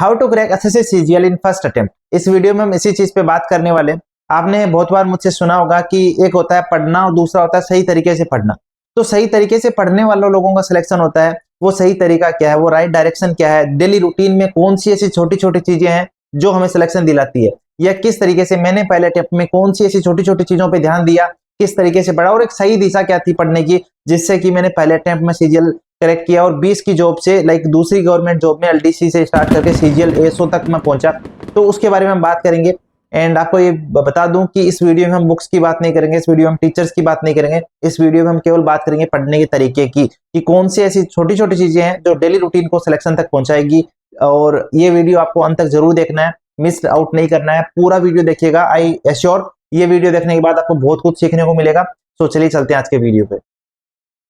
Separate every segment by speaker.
Speaker 1: How to crack SSC CGL in first attempt. इस video में हम इसी चीज पे बात करने वाले हैं। आपने बहुत बार मुझसे सुना होगा कि एक होता है पढ़ना और दूसरा होता है सही तरीके से पढ़ना। तो सही तरीके से पढ़ने वाले लोगों का सिलेक्शन होता है, वो सही तरीका क्या है, वो राइट डायरेक्शन क्या है, डेली रूटीन में कौन सी ऐसी छोटी छोटी चीजें हैं जो हमें सिलेक्शन दिलाती है, या किस तरीके से मैंने पहले अटेम्प्ट में कौन सी ऐसी छोटी छोटी चीजों पर ध्यान दिया, किस तरीके से पढ़ा और एक सही दिशा क्या थी पढ़ने की, जिससे कि मैंने पहले अटेम्प्ट में सीजीएल करेक्ट किया और 20 की जॉब से लाइक दूसरी गवर्नमेंट जॉब में एलडीसी से स्टार्ट करके सीजीएल एसओ तक मैं पहुंचा। तो उसके बारे में हम बात करेंगे। एंड आपको ये बता दूं कि इस वीडियो में हम बुक्स की बात नहीं करेंगे, इस वीडियो में हम टीचर्स की बात नहीं करेंगे, इस वीडियो में हम केवल बात करेंगे पढ़ने के तरीके की कि कौन सी ऐसी छोटी छोटी चीजें हैं जो डेली रूटीन को सिलेक्शन तक पहुंचाएगी। और ये वीडियो आपको अंत तक जरूर देखना है, मिस आउट नहीं करना है, पूरा वीडियो देखिएगा। आई एश्योर ये वीडियो देखने के बाद आपको बहुत कुछ सीखने को मिलेगा। तो चलिए चलते हैं आज के वीडियो पे।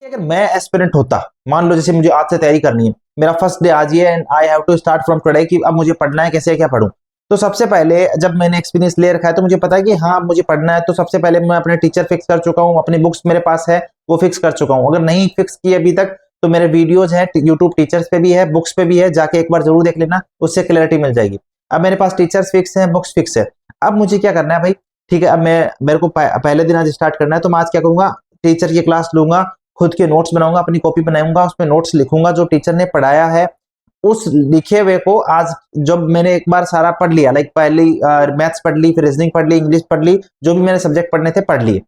Speaker 1: अगर मैं एस्पिरेंट होता, मान लो जैसे मुझे आज से तैयारी करनी है, मेरा फर्स्ट डे आज ही है and I have to start from today कि अब मुझे पढ़ना है, कैसे क्या पढूं। तो सबसे पहले जब मैंने एक्सपीरियंस ले रखा है तो मुझे पता है कि हाँ मुझे पढ़ना है, तो सबसे पहले मैं अपने टीचर फिक्स कर चुका हूँ, अपनी बुक्स मेरे पास है वो फिक्स कर चुका हूँ। अगर नहीं फिक्स की अभी तक तो मेरे वीडियोज है यूट्यूब टीचर्स पे भी है, बुक्स पे भी है, जाके एक बार जरूर देख लेना, उससे क्लैरिटी मिल जाएगी। अब मेरे पास टीचर्स फिक्स है, बुक्स फिक्स है। अब मुझे क्या करना है भाई, ठीक है, अब मेरे को पहले दिन आज स्टार्ट करना है, तो मैं आज क्या करूंगा, टीचर की क्लास लूंगा, खुद के नोट्स बनाऊंगा, अपनी कॉपी बनाऊंगा, उसमें नोट्स लिखूंगा जो टीचर ने पढ़ाया है। उस लिखे हुए को आज जब मैंने एक बार सारा पढ़ लिया, लाइक पहले मैथ्स पढ़ ली, फिर रीजनिंग पढ़ ली, इंग्लिश पढ़ ली, जो भी मैंने सब्जेक्ट पढ़ने थे पढ़ लिए।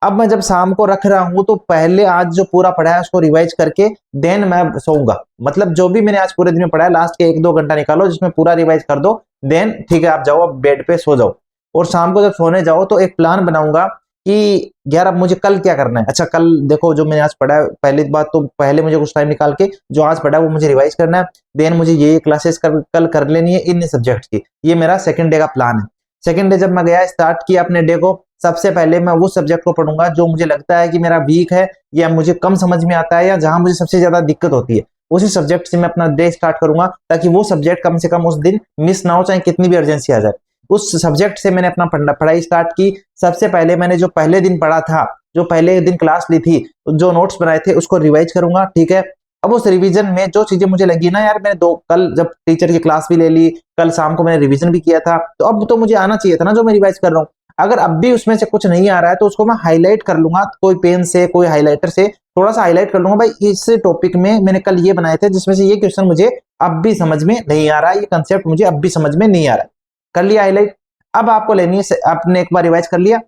Speaker 1: अब मैं जब शाम को रख रहा हूं तो पहले आज जो पूरा पढ़ा है उसको रिवाइज करके देन मैं सोऊंगा। मतलब जो भी मैंने आज पूरे दिन में पढ़ा है लास्ट के 1-2 घंटा निकालो जिसमें पूरा रिवाइज कर दो, देन ठीक है आप जाओ, अब बेड पे सो जाओ। और शाम को जब सोने जाओ तो एक प्लान बनाऊंगा कि यार अब मुझे कल क्या करना है। अच्छा कल देखो जो मैंने आज पढ़ा है, पहली बात तो पहले मुझे कुछ टाइम निकाल के जो आज पढ़ा है वो मुझे रिवाइज करना है, देन मुझे ये क्लासेस कल कर लेनी है इन सब्जेक्ट की। ये मेरा सेकंड डे का प्लान है। सेकंड डे जब मैं गया, स्टार्ट किया अपने डे को, सबसे पहले मैं वो सब्जेक्ट को पढ़ूंगा जो मुझे लगता है कि मेरा वीक है या मुझे कम समझ में आता है या जहां मुझे सबसे ज्यादा दिक्कत होती है, उसी सब्जेक्ट से मैं अपना डे स्टार्ट करूंगा, ताकि वो सब्जेक्ट कम से कम उस दिन मिस ना हो, चाहे कितनी भी अर्जेंसी आ जाए। उस सब्जेक्ट से मैंने अपना पढ़ाई स्टार्ट की। सबसे पहले मैंने जो पहले दिन पढ़ा था, जो पहले दिन क्लास ली थी, जो नोट्स बनाए थे उसको रिवाइज करूंगा, ठीक है। अब उस रिवीजन में जो चीजें मुझे लगी ना यार, मैंने कल जब टीचर की क्लास भी ले ली, कल शाम को मैंने रिवीजन भी किया था, तो अब तो मुझे आना चाहिए था ना जो मैं रिवाइज कर रहा हूँ। अगर अब भी उसमें से कुछ नहीं आ रहा है तो उसको मैं हाईलाइट कर लूंगा, कोई पेन से कोई हाईलाइटर से थोड़ा सा हाईलाइट कर लूंगा, भाई इस टॉपिक में मैंने कल ये बनाए थे जिसमें से ये क्वेश्चन मुझे अब भी समझ में नहीं आ रहा है, ये कंसेप्ट मुझे अब भी समझ में नहीं आ रहा है, कर लिया हाईलाइट। अब आपको लेनी है, आपने एक बार रिवाइज कर लिया,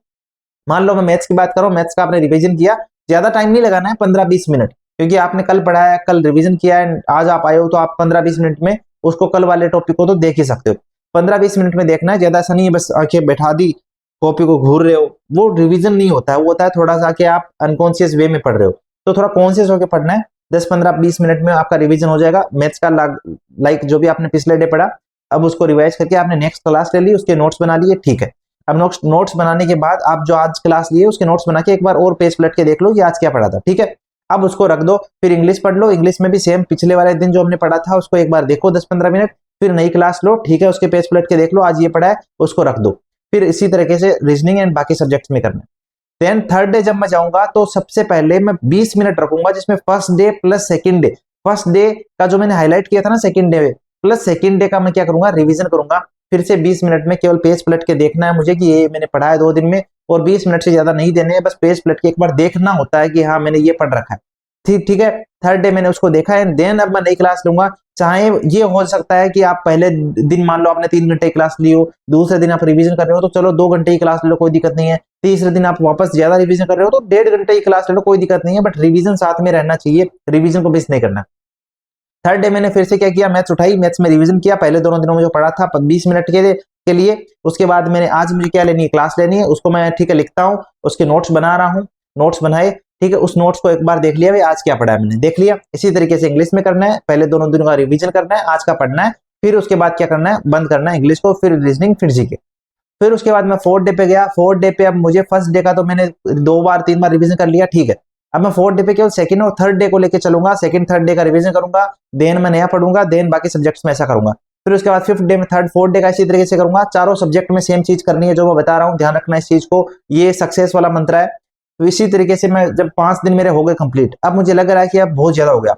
Speaker 1: मान लो मैं मैथ्स की बात करूं, मैथ्स का आपने रिवीजन किया, ज्यादा टाइम नहीं लगाना है, 15-20 मिनट, क्योंकि आपने कल पढ़ा है, कल रिवीजन किया है, आज आप आए हो तो आप 15-20 मिनट में उसको कल वाले टॉपिक को तो देख ही सकते हो। 15-20 मिनट में देखना है, ज्यादा ऐसा नहीं है बस आंखें बैठा दी, कॉपी को घूर रहे हो, वो रिवीजन नहीं होता है। वो होता है थोड़ा सा कि आप अनकॉन्शियस वे में पढ़ रहे हो, तो थोड़ा कॉन्शियस होकर पढ़ना है। 10-15-20 मिनट में आपका रिवीजन हो जाएगा मैथ्स का, लाइक जो भी आपने पिछले डे पढ़ा, अब उसको रिवाइज करके आपने नेक्स्ट क्लास ले ली, उसके नोट्स बना लिए, ठीक है। अब नोट्स बनाने के बाद आप जो आज क्लास लिए उसके नोट्स बना के एक बार और पेज पलट के देख लो कि आज क्या पढ़ा था, ठीक है। अब उसको रख दो, फिर इंग्लिश पढ़ लो, इंग्लिश में भी सेम पिछले वाले दिन जो हमने पढ़ा था उसको एक बार देखो 10-15 मिनट, फिर नई क्लास लो, ठीक है, उसके पेज पलट के देख लो आज ये पढ़ा है, उसको रख दो। फिर इसी तरीके से रीजनिंग एंड बाकी सब्जेक्ट्स में करना है। देन थर्ड डे जब मैं जाऊंगा तो सबसे पहले मैं 20 मिनट रखूंगा, जिसमें first debt plus second day, first day का जो मैंने हाईलाइट किया था ना second debt plus second day का मैं क्या करूंगा, रिवीजन करूंगा। फिर से 20 मिनट में केवल पेज पलट के देखना है मुझे कि ये मैंने पढ़ा है 2 दिन में, और 20 मिनट से ज्यादा नहीं देने हैं, बस पेज पलट के एक बार देखना होता है कि हाँ मैंने ये पढ़ रखा है, ठीक है। थर्ड डे मैंने उसको देखा है, देन अब मैं नई क्लास लूंगा। चाहे ये हो सकता है कि आप पहले दिन मान लो आपने 3 घंटे क्लास ली हो, दूसरे दिन आप रिवीजन कर रहे हो तो चलो 2 घंटे की क्लास ले लो, कोई दिक्कत नहीं है। तीसरे दिन आप वापस ज्यादा रिवीजन कर रहे हो तो 1.5 घंटे की क्लास ले लो, कोई दिक्कत नहीं है, बट रिवीजन साथ में रहना चाहिए, रिवीजन को मिस नहीं करना। थर्ड डे मैंने फिर से क्या किया, मैथ्स उठाई, मैथ्स में रिवीजन किया, पहले दोनों दिनों में जो पढ़ा था 20 मिनट के लिए। उसके बाद मैंने आज मुझे क्या लेनी है, क्लास लेनी है, उसको मैं ठीक है लिखता हूँ, उसके नोट्स बना रहा हूँ, नोट्स बनाए, ठीक है। उस नोट्स को एक बार देख लिया, भाई आज क्या पढ़ा है मैंने देख लिया। इसी तरीके से इंग्लिश में करना है, पहले दोनों दिनों का रिवीजन करना है, आज का पढ़ना है, फिर उसके बाद क्या करना है, बंद करना है इंग्लिश को, फिर रीजनिंग, फिर जीके। फिर उसके बाद मैं फोर्थ डे पे गया। फोर्थ डे पे अब मुझे फर्स्ट डे का तो मैंने 2-3 बार रिवीजन कर लिया, ठीक है। अब मैं फोर्थ डे पे केवल सेकंड और थर्ड डे को लेके चलूंगा, सेकंड थर्ड डे का रिवीजन करूंगा, देन मैं नया पढ़ूंगा, देन बाकी सब्जेक्ट्स में ऐसा करूंगा। फिर उसके बाद फिफ्थ डे में थर्ड फोर्थ डे का इसी तरीके से करूंगा। चारों सब्जेक्ट में सेम चीज करनी है जो मैं बता रहा हूँ, ध्यान रखना इस चीज को, ये सक्सेस वाला मंत्र है। तो इसी तरीके से मैं जब 5 दिन मेरे हो गए कंप्लीट, अब मुझे लग रहा है कि अब बहुत ज्यादा हो गया,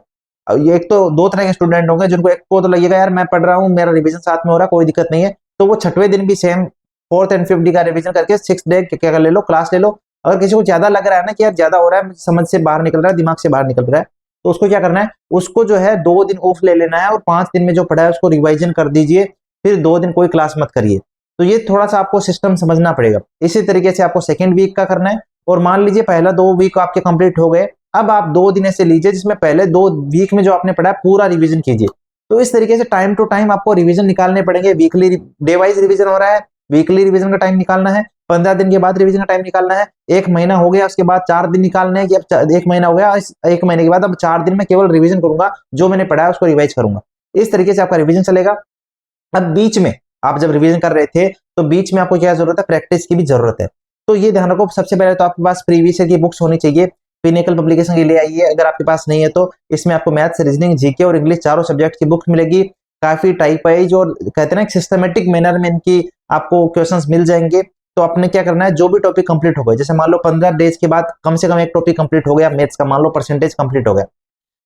Speaker 1: ये एक तो दो तरह के स्टूडेंट होंगे, जिनको एक को तो लगेगा यार मैं पढ़ रहा हूँ, मेरा रिवीजन साथ में हो रहा है, कोई दिक्कत नहीं है, तो वो छठवें दिन भी same 4th and 5th day का रिवीजन करके 6th डे क्या कर ले लो, क्लास ले लो। अगर किसी को ज्यादा लग रहा है ना कि यार ज्यादा हो रहा है, समझ से बाहर निकल रहा है, दिमाग से बाहर निकल रहा है, तो उसको क्या करना है, उसको जो है 2 दिन ऑफ ले लेना है और 5 दिन में जो पढ़ा है उसको रिवाइजन कर दीजिए, फिर 2 दिन कोई क्लास मत करिए। तो ये थोड़ा सा आपको सिस्टम समझना पड़ेगा। इसी तरीके से आपको सेकेंड वीक का करना है, और मान लीजिए पहला 2 वीक आपके कंप्लीट हो गए, अब आप 2 दिन ऐसे लीजिए जिसमें पहले 2 वीक में जो आपने पढ़ा है पूरा रिवीजन कीजिए। तो इस तरीके से टाइम टू टाइम आपको रिवीजन निकालने पड़ेंगे। वीकली डे वाइज रिवीजन हो रहा है, वीकली रिवीजन का टाइम निकालना है, 15 दिन के बाद रिवीजन का टाइम निकालना है, 1 महीना हो गया उसके बाद 4 दिन निकालने हैं कि अब 1 महीना हो गया, इस 1 महीने के बाद अब 4 दिन में केवल रिवीजन करूंगा, जो मैंने पढ़ा है उसको रिवाइज करूंगा। इस तरीके से आपका रिवीजन चलेगा। अब बीच में आप जब रिवीजन कर रहे थे तो बीच में आपको क्या जरूरत है, प्रैक्टिस की भी जरूरत है। तो ये ध्यान रखो, सबसे पहले तो आपके पास प्रीवियस ईयर की बुक्स होनी चाहिए, पिनेकल पब्लिकेशन की ले आइए। अगर आपके पास नहीं है तो इसमें आपको मैथ्स, रीजनिंग, जीके और इंग्लिश चारों सब्जेक्ट की बुक्स मिलेगी। काफी टाइप वाइज और कहते हैं ना सिस्टमेटिक मैनर में इनकी आपको क्वेश्चंस मिल जाएंगे। तो आपने क्या करना है, जो भी टॉपिक कंप्लीट हो गए, जैसे मान लो 15 डेज के बाद कम से कम एक टॉपिक कंप्लीट हो गया मैथ्स का, मान लो परसेंटेज कंप्लीट हो गया।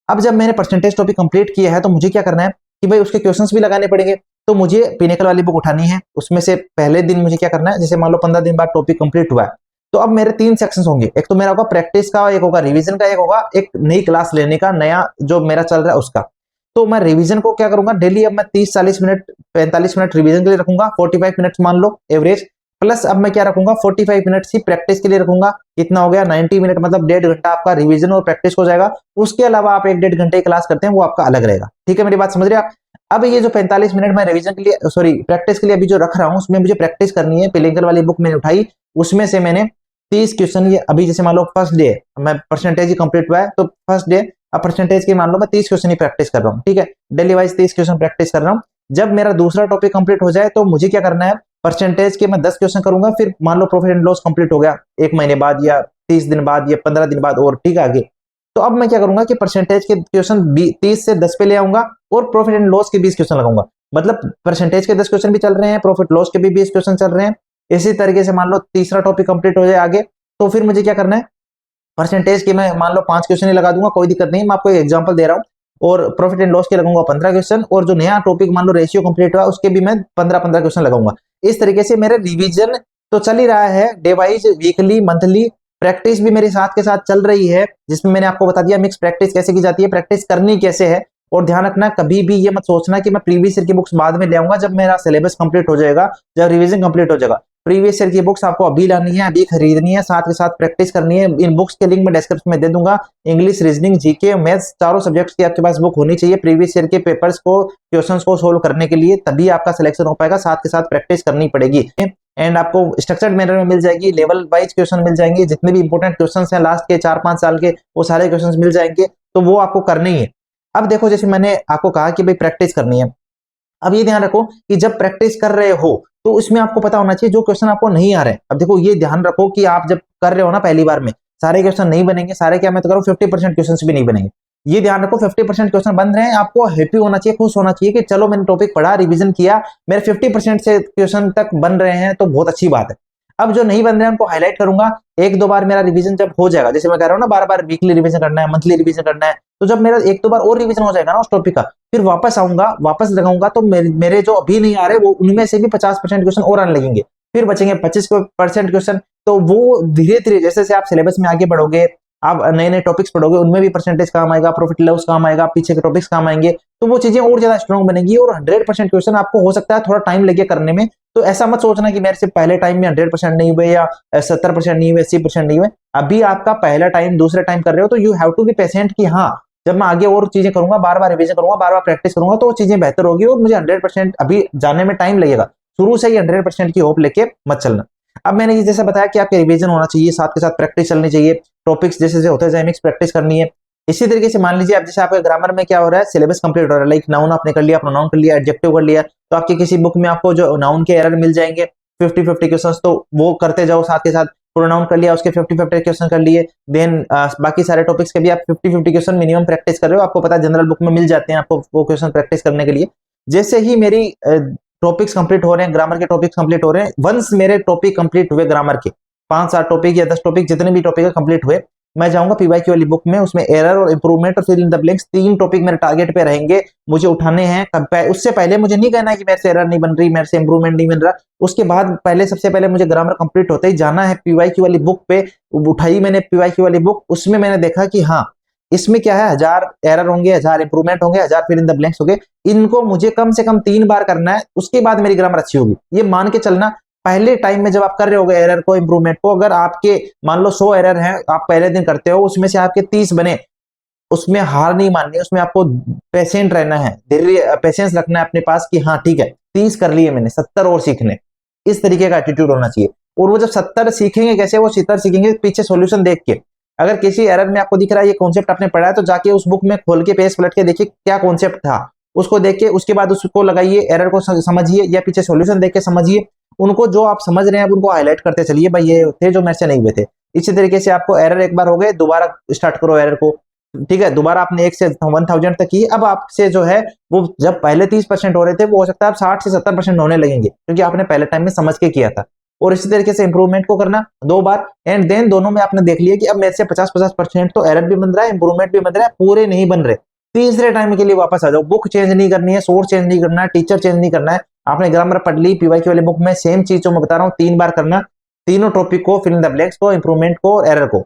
Speaker 1: अब जब मैंने परसेंटेज टॉपिक कंप्लीट किया है तो मुझे क्या करना है कि भाई उसके क्वेश्चंस भी लगाने पड़ेंगे। तो मुझे पिनेकल वाली बुक उठानी है, उसमें से पहले दिन मुझे क्या करना है, जैसे मान लो 15 दिन बाद टॉपिक कंप्लीट हुआ है, तो अब मेरे 3 सेक्शंस होंगे। एक तो मेरा होगा प्रैक्टिस का, एक होगा रिवीजन का, एक होगा एक नई क्लास लेने का, नया जो मेरा चल रहा है उसका। तो मैं रिवीजन को क्या करूंगा, डेली अब मैं 30-40 मिनट 45 मिनट रिवीजन के लिए रखूंगा, 45 मिनट मान लो एवरेज, प्लस अब मैं क्या रखूंगा 45 मिनट ही प्रैक्टिस के लिए रखूंगा। कितना हो गया 90 मिनट, मतलब 1.5 घंटा आपका रिवीजन और प्रैक्टिस हो जाएगा। उसके अलावा आप 1-1.5 घंटे की क्लास करते हैं वो आपका अलग रहेगा। ठीक है, मेरी बात समझ रहे हैं आप। अब ये जो 45 मिनट मैं रिवीजन के लिए सॉरी प्रैक्टिस के लिए अभी जो रख रहा हूं, उसमें मुझे प्रैक्टिस करनी है। पिलिंकर वाली बुक मैंने उठाई, उसमें से मैंने 30 क्वेश्चन, ये अभी जैसे मान लो फर्स्ट डे मैं परसेंटेज ही कंप्लीट हुआ है, तो फर्स्ट डे अब परसेंटेज की मान लो मैं 30 क्वेश्चन ही प्रैक्टिस कर रहा हूँ। ठीक है, डेली वाइज 30 क्वेश्चन प्रैक्टिस कर रहा हूँ। जब मेरा दूसरा टॉपिक कंप्लीट हो जाए तो मुझे क्या करना है, परसेंटेज के मैं 10 क्वेश्चन करूंगा, फिर मान लो प्रॉफिट एंड लॉस कंप्लीट हो गया 1 महीने बाद या 30 दिन बाद या 15 दिन बाद, और ठीक है आगे। तो अब मैं क्या करूंगा कि परसेंटेज के क्वेश्चन 30 से 10 पे ले आऊंगा और प्रॉफिट एंड लॉस के 20 क्वेश्चन लगाऊंगा। मतलब परसेंटेज के 10 क्वेश्चन भी चल रहे हैं, प्रॉफिट लॉस के भी 20 क्वेश्चन चल रहे हैं। इसी तरीके से मान लो तीसरा टॉपिक कंप्लीट हो जाए आगे, तो फिर मुझे क्या करना है, परसेंटेज के मैं मान लो 5 क्वेश्चन ही लगा दूंगा, कोई दिक्कत नहीं, मैं आपको एक एग्जांपल दे रहा हूँ। और प्रॉफिट एंड लॉस के लगाऊंगा 15 क्वेश्चन, और जो नया टॉपिक मान लो रेशियो कंप्लीट हुआ उसके भी मैं 15-15 क्वेश्चन लगाऊंगा। इस तरीके से मेरे रिवीजन तो चल ही रहा है, day wise, weekly, monthly. Practice भी मेरे साथ के साथ चल रही है, जिसमें मैंने आपको बता दिया मिक्स प्रैक्टिस कैसे की जाती है, प्रैक्टिस करनी कैसे है। और ध्यान रखना, कभी भी ये मत सोचना कि मैं प्रीवियस ईयर की बुक्स बाद में ले आऊंगा जब मेरा सिलेबस कंप्लीट हो जाएगा, जब रिवीजन कंप्लीट हो जाएगा। प्रीवियस ईयर की बुक्स आपको अभी लानी है, अभी खरीदनी है, साथ के साथ प्रैक्टिस करनी है। इन बुक्स के लिंक मैं डिस्क्रिप्शन में दे दूंगा। इंग्लिश, रीजनिंग, जीके, मैथ्स चारों सब्जेक्ट्स की आपके पास बुक होनी चाहिए प्रीवियस ईयर के पेपर्स को, क्वेश्चंस को सोल्व करने के लिए, तभी आपका सिलेक्शन हो पाएगा। साथ के साथ प्रैक्टिस करनी पड़ेगी, एंड आपको स्ट्रक्चर्ड मैनर में मिल जाएगी, लेवल वाइज क्वेश्चन मिल जाएंगे, जितने भी इंपॉर्टेंट क्वेश्चन हैं लास्ट के 4-5 साल के, वो सारे क्वेश्चन मिल जाएंगे। तो वो आपको करने ही है। अब देखो, जैसे मैंने आपको कहा कि भाई प्रैक्टिस करनी है, अब ये ध्यान रखो कि जब प्रैक्टिस कर रहे हो तो उसमें आपको पता होना चाहिए जो क्वेश्चन आपको नहीं आ रहे हैं। अब देखो, ये ध्यान रखो कि आप जब कर रहे हो ना पहली बार में, सारे क्वेश्चन नहीं बनेंगे, सारे क्या मैं तो करूँ 50% क्वेश्चन भी नहीं बनेंगे। ये ध्यान रखो 50% क्वेश्चन बन रहे हैं, आपको हैप्पी होना चाहिए, खुश होना चाहिए कि चलो मैंने टॉपिक पढ़ा, रिवीजन किया, मेरे 50% से क्वेश्चन तक बन रहे हैं, तो बहुत अच्छी बात है। अब जो नहीं बन रहे हैं उनको हाईलाइट करूंगा। 1-2 बार मेरा रिवीजन जब हो जाएगा, जैसे मैं कह रहा हूँ ना, बार-बार वीकली रिवीजन करना है, मंथली रिवीजन करना है, तो जब मेरा 1-2 बार और रिवीजन हो जाएगा ना उस टॉपिक का, फिर वापस आऊंगा, वापस लगाऊंगा, तो मेरे जो अभी नहीं आ रहे वो उनमें से भी 50% क्वेश्चन और आने लगेंगे, फिर बचेंगे 25% क्वेश्चन। तो वो धीरे धीरे जैसे जैसे आप सिलेबस में आगे बढ़ोगे, आप नए नए टॉपिक्स पढ़ोगे, उनमें भी परसेंटेज काम आएगा, प्रॉफिट लॉस काम आएगा, पीछे के टॉपिक्स काम आएंगे, तो वो चीजें और ज्यादा स्ट्रॉन्ग बनेगी। और 100% क्वेश्चन आपको हो सकता है थोड़ा टाइम लगे करने में, तो ऐसा मत सोचना कि मेरे से पहले टाइम में 100% नहीं हुए या 70% नहीं हुए, 80% नहीं हुए। अभी आपका पहला टाइम, दूसरे टाइम कर रहे हो, तो you have to be patient कि हाँ, जब मैं आगे और चीजें करूंगा, बार बार रिवीजन करूंगा, बार बार प्रैक्टिस करूंगा, तो वो चीजें बेहतर होगी और मुझे 100% अभी जाने में टाइम लगेगा। शुरू से ही 100% की होप लेके मत चलना। अब मैंने ये जैसे बताया कि आपके रिवीजन होना चाहिए, साथ के साथ प्रैक्टिस चलनी चाहिए, टॉपिक्स जैसे जैसे होते जाए मिक्स प्रैक्टिस करनी है। इसी तरीके से मान लीजिए अब जैसे आपके ग्रामर में क्या हो रहा है, सिलेबस कंप्लीट हो रहा है, लाइक नाउन आपने कर लिया, प्रोनाउन कर लिया, एडजेक्टिव कर लिया, तो आपकी किसी बुक में आपको जो नाउन के एरर मिल जाएंगे 50-50 क्वेश्चन, तो वो करते जाओ। साथ के साथ प्रोनाउन कर लिया, उसके 50-50 क्वेश्चन कर लिए, देन बाकी सारे टॉपिक्स के भी आप 50-50 क्वेश्चन मिनिमम प्रैक्टिस कर रहे हो। आपको पता है जनरल बुक में मिल जाते हैं आपको वो क्वेश्चन प्रैक्टिस करने के लिए। जैसे ही मेरी टॉपिक्स कंप्लीट हो रहे हैं, ग्रामर के टॉपिक्स कंप्लीट हो रहे हैं, वंस मेरे टॉपिक कंप्लीट हुए ग्रामर के 5-7 टॉपिक या 10 टॉपिक, जितने भी टॉपिक कंप्लीट हुए, मैं जाऊंगा पीवाईक्यू वाली बुक में, उसमें एरर और इंप्रूवमेंट और fill in the blanks 3 topic मेरे टारगेट पे रहेंगे, मुझे उठाने हैं। उससे पहले मुझे नहीं कहना है कि मेरे से एरर नहीं बन रही, मेरे से इंप्रूवमेंट नहीं मिल रहा। उसके बाद पहले सबसे पहले मुझे ग्रामर कंप्लीट होते ही जाना है पीवाईक्यू वाली बुक पे। उठाई मैंने पीवाईक्यू वाली बुक, उसमें मैंने देखा कि हाँ इसमें क्या है, 1000 एरर होंगे, 1000 इंप्रूवमेंट होंगे, 1000 फिल इन द ब्लैंक्स होंगे। इनको मुझे कम से कम 3 बार करना है, उसके बाद मेरी ग्रामर अच्छी होगी। ये मान के चलना पहले टाइम में जब आप कर रहे होगे एरर को, इंप्रूवमेंट को, अगर आपके मान लो 100 एरर हैं, आप पहले दिन करते हो, उसमें से आपके 30 बने, उसमें हार नहीं माननी, उसमें आपको पेशेंट रहना है, धैर्य पेशेंस रखना है अपने पास कि हाँ ठीक है 30 कर लिए मैंने, 70 और सीखने, इस तरीके का एटीट्यूड होना चाहिए। और वो जब 70 सीखेंगे कैसे, वो 70 सीखेंगे पीछे सॉल्यूशन देख के। अगर किसी एरर में आपको दिख रहा है ये कॉन्सेप्ट आपने पढ़ा है, तो जाके उस बुक में खोल के पेज पलट के देखिए क्या कॉन्सेप्ट था, उसको देख के उसके बाद उसको लगाइए, एरर को समझिए या पीछे सॉल्यूशन देख के समझिए। उनको जो आप समझ रहे हैं उनको हाईलाइट करते चलिए, भाई ये थे जो मेरे से नहीं हुए थे। इसी तरीके से आपको एरर एक बार हो गए, दोबारा स्टार्ट करो एरर को, ठीक है। दोबारा आपने 1 से 1000 तक की, अब आपसे जो है वो जब पहले 30% हो रहे थे, वो हो सकता है आप 60 से 70% होने लगेंगे, क्योंकि आपने पहले टाइम में समझ के किया था। और इसी तरीके से इंप्रूवमेंट को करना 2 बार, एंड देन दोनों में आपने देख लिया कि अब मेरे से 50% तो एरर भी बन रहा है, इंप्रूवमेंट भी बन रहा है, पूरे नहीं बन रहे। तीसरे टाइम के लिए वापस आ जाओ, बुक चेंज नहीं करनी है, सोर्स चेंज नहीं करना है, टीचर चेंज नहीं करना है। आपने ग्रामर पढ़ ली पीवाईक्यू वाली बुक में, सेम चीज जो मैं बता रहा हूँ 3 बार करना, तीनों टॉपिक को, फिल इन द ब्लैंक्स को, इंप्रूवमेंट को और एरर को।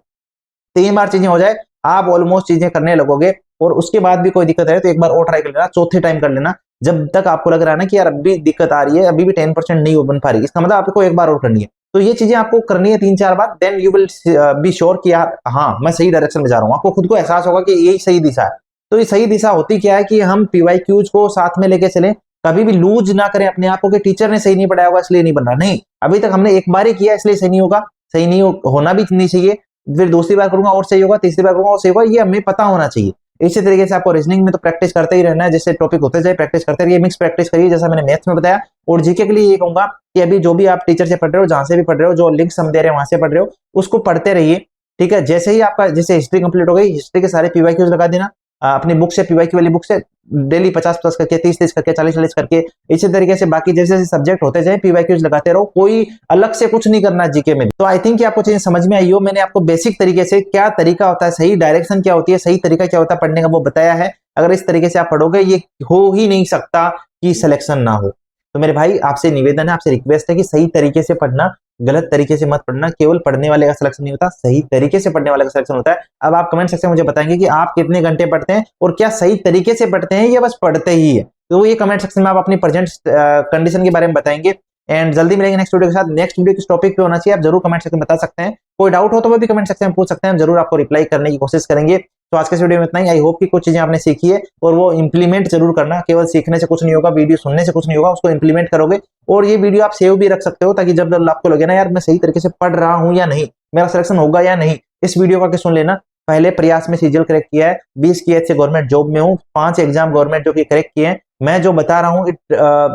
Speaker 1: 3 बार चीजें हो जाए, आप ऑलमोस्ट चीजें करने लगोगे। और उसके बाद भी कोई दिक्कत है तो एक बार और ट्राई कर लेना, चौथे टाइम कर लेना, जब तक आपको लग रहा है ना कि यार अभी दिक्कत आ रही है, अभी भी 10% नहीं बन पा रही, इसका मतलब आपको एक बार और करनी है। तो ये चीजें आपको करनी है 3-4 बार, then you will be sure कि यार हाँ मैं सही डायरेक्शन में जा रहा हूँ। आपको खुद को एहसास होगा कि यही सही दिशा है। तो ये सही दिशा होती क्या है कि हम पीवाईक्यूज को साथ में लेके चलें, कभी भी लूज ना करें अपने आप को कि टीचर ने सही नहीं पढ़ाया होगा इसलिए नहीं बन रहा। नहीं, अभी तक हमने एक बार ही किया इसलिए सही नहीं होगा, सही नहीं होना भी नहीं चाहिए। फिर दूसरी बार करूंगा और सही होगा, तीसरी बार करूंगा और सही होगा, ये हमें पता होना चाहिए। इसी तरीके से आपको रीजनिंग में तो प्रैक्टिस करते ही रहना है, जैसे टॉपिक होते जाए प्रैक्टिस करते रहिए, मिक्स प्रैक्टिस करिए जैसा मैंने मैथ्स में बताया। और जीके के लिए ये कहूंगा कि अभी जो भी आप टीचर से पढ़ रहे हो, जहां से भी पढ़ रहे हो, जो लिंक्स हम दे रहे हैं वहां से पढ़ रहे हो, उसको पढ़ते रहिए, ठीक है। जैसे ही आपका जैसे हिस्ट्री कंप्लीट हो गई, हिस्ट्री के सारे पीवाईक्यूज लगा देना अपनी बुक से, पीवाईक्यू वाली बुक से, डेली 50-50 करके, 30-30 करके, 40-40 करके। इसी तरीके से बाकी जैसे जैसे सब्जेक्ट होते जाए पीवाईक्यूज लगाते रहो, कोई अलग से कुछ नहीं करना जीके में। तो आई थिंक आपको चीजें समझ में आई हो, मैंने आपको बेसिक तरीके से क्या तरीका होता है, सही डायरेक्शन क्या होती है, सही तरीका क्या होता है पढ़ने का, वो बताया है। अगर इस तरीके से आप पढ़ोगे, ये हो ही नहीं सकता कि सिलेक्शन ना हो। तो मेरे भाई आपसे निवेदन है, आपसे रिक्वेस्ट है कि सही तरीके से पढ़ना, गलत तरीके से मत पढ़ना। केवल पढ़ने वाले का सिलेक्शन नहीं होता, सही तरीके से पढ़ने वाले का सिलेक्शन होता है। अब आप कमेंट सेक्शन में मुझे बताएंगे कि आप कितने घंटे पढ़ते हैं और क्या सही तरीके से पढ़ते हैं या बस पढ़ते ही है। तो ये कमेंट सेक्शन में आप अपनी प्रेजेंट कंडीशन के बारे में बताएंगे। एंड जल्दी मिलेंगे नेक्स्ट वीडियो के साथ। नेक्स्ट वीडियो किस टॉपिक पे होना चाहिए आप जरूर कमेंट सेक्शन में बता सकते हैं। कोई डाउट हो तो वो भी कमेंट सेक्शन में पूछ सकते हैं, हम जरूर आपको रिप्लाई करने की कोशिश करेंगे। तो आज के वीडियो में इतना ही। आई होप कि कुछ चीजें आपने सीखी है और वो इंप्लीमेंट जरूर करना। केवल सीखने से कुछ नहीं होगा, वीडियो सुनने से कुछ नहीं होगा, उसको इंप्लीमेंट करोगे। और ये वीडियो आप सेव भी रख सकते हो, ताकि जब आपको लगे ना यार मैं सही तरीके से पढ़ रहा हूँ या नहीं, मेरा सिलेक्शन होगा या नहीं, इस वीडियो का सुन लेना। पहले प्रयास में सीजीएल क्रैक किया है, 20 की एज से गवर्नमेंट जॉब में हूँ, 5 एग्जाम गवर्नमेंट जॉब के क्रैक किए हैं। मैं जो बता रहा हूँ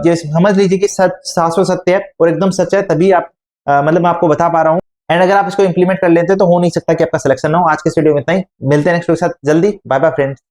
Speaker 1: ये समझ लीजिए कि सच, शाश्वत सत्य है और एकदम सच है, तभी आप मतलब मैं आपको बता पा रहा हूँ। एंड अगर आप इसको इंप्लीमेंट कर लेते तो हो नहीं सकता कि आपका सिलेक्शन ना हो। आज के वीडियो में इतना ही, मिलते हैं नेक्स्ट वीडियो के साथ जल्दी। Bye bye friends.